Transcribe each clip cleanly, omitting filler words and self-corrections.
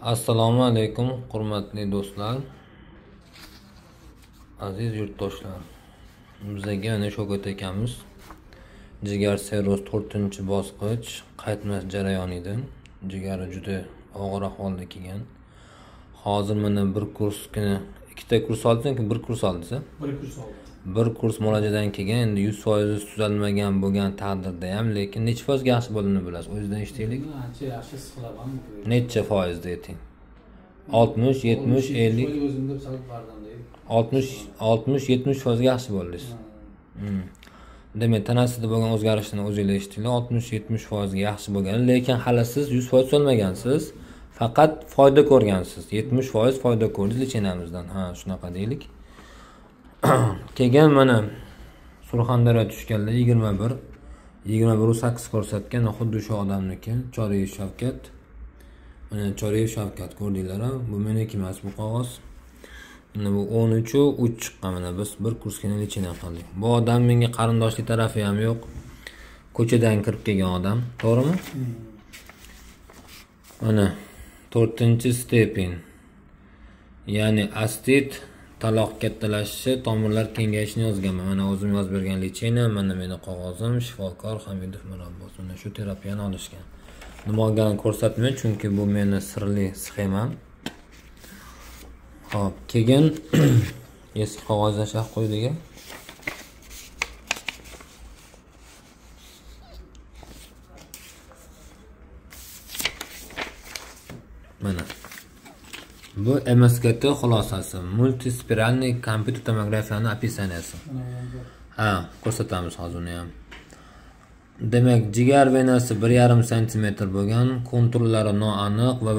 Assalomu alaykum hurmatli do'stlar, aziz yurtdoshlar. Bizga yana Sho'kat akamiz jigar serroz 4-bosqich qaytmas jarayonida. Jigari juda og'ir ahvolda kelgan. Hozir mana bir kursni, ikkita kurs oldinki bir kurs oldisa? Bir kurs oldi. Bir kurs muolajadan kelgan, endi 100% tuzalmagan bo'lgan taqdirda ham, lekin necha foizga yaxshi bo'lganini bilasiz. O'zingizdan eshitaylik. Ancha yaxshi his qilaman. Necha foizda ayting? 60, 70, 50. O'zimda sal bardan deydi. 60-70% yaxshi bo'ldingiz. Demak, tanasida bo'lgan o'zgarishni o'zingiz eshitdinglar. 60-70% yaxshi bo'lgan, lekin hali siz 100% tuzalmagansiz. Faqat foyda ko'rgansiz. 70% foyda ko'rdingiz lichenamizdan. Ha, shunaqa deylik. Kelgan mana Surxondaryo tushganlar 21.8 ko'rsatgan, xuddi shu odamniki, Choriyev Shavkat. Mana Choriyev Shavkat ko'rdinglar, bu meniki emas bu qog'oz. Mana bu 13.3 chiqqan, mana biz bir kursga lichena qildik. Bu odam menga qarindoshlik tarafi ham yo'q. Ko'chadan kirib kelgan odam, to'g'rimi? Mana 4-stepen. Ya'ni astit taloq kattalashishi, tomirlar kengayishini yozganman. Mana o'zim yozib bergan lichena, mana meni qog'ozim, shifokor Hamidov Murabbos. Mana shu terapiyani olishgan. Nima olganini ko'rsatmayman, chunki bu meni sirli sxemam. Xo'p, keyin eski qog'ozdan shaq qo'ydik. Mana bu MSKT xulosasi, multispiralniy kompyuter tomografiyani opisaniyasi. Ha, ko'rsatamiz hozir uni ham. Demak, jigar venasi 1,5 cm bo'lgan, konturlari noaniq va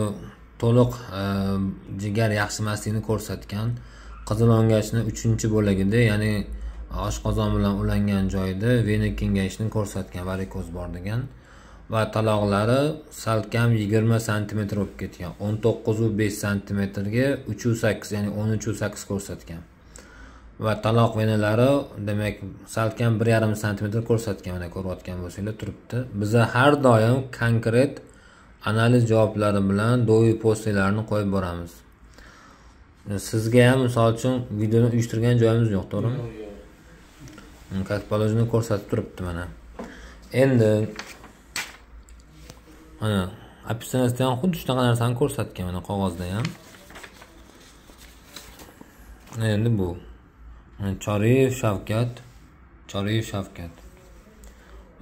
to'liq jigar yaxshi emasligini ko'rsatgan. Qizil o'ngachning 3-bo'lagida, ya'ni oshqozon bilan ulangan joyda vena kengayishini ko'rsatgan, varikoz bor degan. Va taloqlari salkam 20 cm bo'lib ketgan. 19.5 cm ga 3.8, ya'ni 13.8 ko'rsatgan. Va taloq venalari demak salkam 1,5 cm ko'rsatgan, mana ko'rayotgan bo'lsanglar turibdi. Biz har doim konkret analiz javoblari bilan do'yi postlarni qo'yib boramiz. Sizga ham misol uchun videoni uyushtirgan joyimiz yo'q, to'g'rimi? Yo'q. Katpolojini ko'rsatib turibdi mana. Endi mana opisaniyasida ham xuddi shunaqa narsani ko'rsatgan, mana qog'ozda ham. Endi bu Choriyev Shavkat.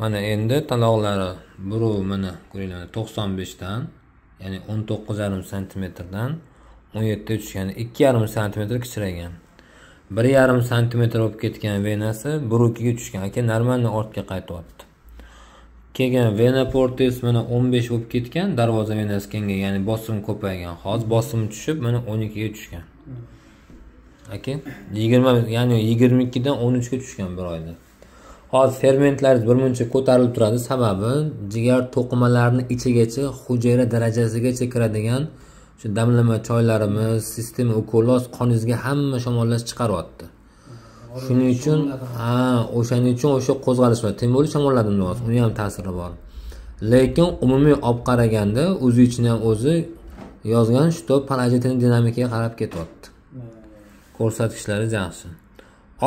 Mana endi taloqlari biri mana ko'ringlar 95 dan, ya'ni 19,5 cm dan 17 ga tushgan, 2,5 cm kichraygan. 1,5 cm bo'lib ketgan venasi 1,2 ga tushgan, aka normalni ortga qaytyapti. Keyin vena portis mana 15 bo'lib ketgan, darvoza venasi kengaygan, ya'ni bosim ko'paygan. Hozir bosim tushib mana 12 ga tushgan. Aka 20, ya'ni 22 dan 13 ga tushgan bir oyda. Hozir fermentlaringiz birmuncha ko'tarilib turadi, sababi jigar to'qimalarining ichigacha, hujayra darajasigacha kiradigan shu damlama choylarimiz, sistema ukolos qoningizga hamma shamollash chiqaryapti. Shuning uchun, o'shaning uchun o'sha qo'zg'alish va temir shamolladimi deyapsiz, uni ham ta'siri bor. Lekin umumiy olib qaraganda o'zi ichini ham o'zi yozgan, shu palajetining dinamikaga qarab ketyapti. Ko'rsatkichlari yaxshi.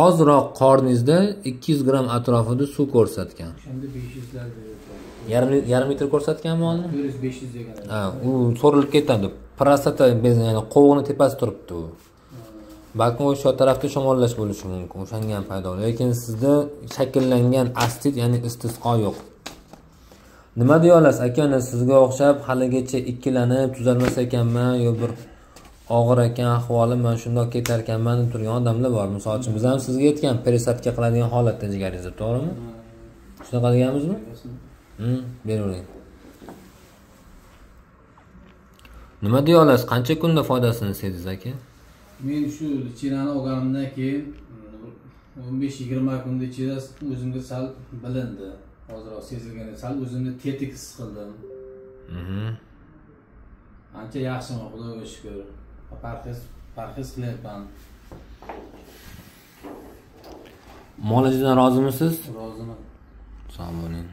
Ozroq qorningizda 200 gram atrofida suv ko'rsatgan. Endi 500 lar yarim litr ko'rsatganmi hozir? 500 degan. Ha, u so'rilib ketadi. Prostata bezi, ya'ni qo'g'ini tepasi turibdi u. Balkim o'sha tarafda shamollash bo'lishi mumkin, o'shanga ham paydo bo'ladi. Lekin sizda shakllangan astit, ya'ni istisqo yo'q. Nima deya olasiz, aka, sizga o'xshab haligacha ikkilanib tuzalmas ekanman, yo bir og'ir ekan ahvolim, men shundoq ketar ekanman deb turgan odamlar bor. Misol uchun biz ham sizga aytgan perisadka qiladigan holatda jigaringizni, to'g'rimi? Shunaqa deganmizmi? Beravering. Nima deya olasiz, qancha kunda foydasini sezasiz, aka? Men shu lichenani olganimdan keyin 15-20 kun ichida o'zimga sal bilindi. Hozirroq sezilganda sal o'zimni tetik his qildim. Ancha yaxshiman, Xudoga shukr. Parhez qilyapman. Muolajadan rozimisiz? Roziman. Sog' bo'ling.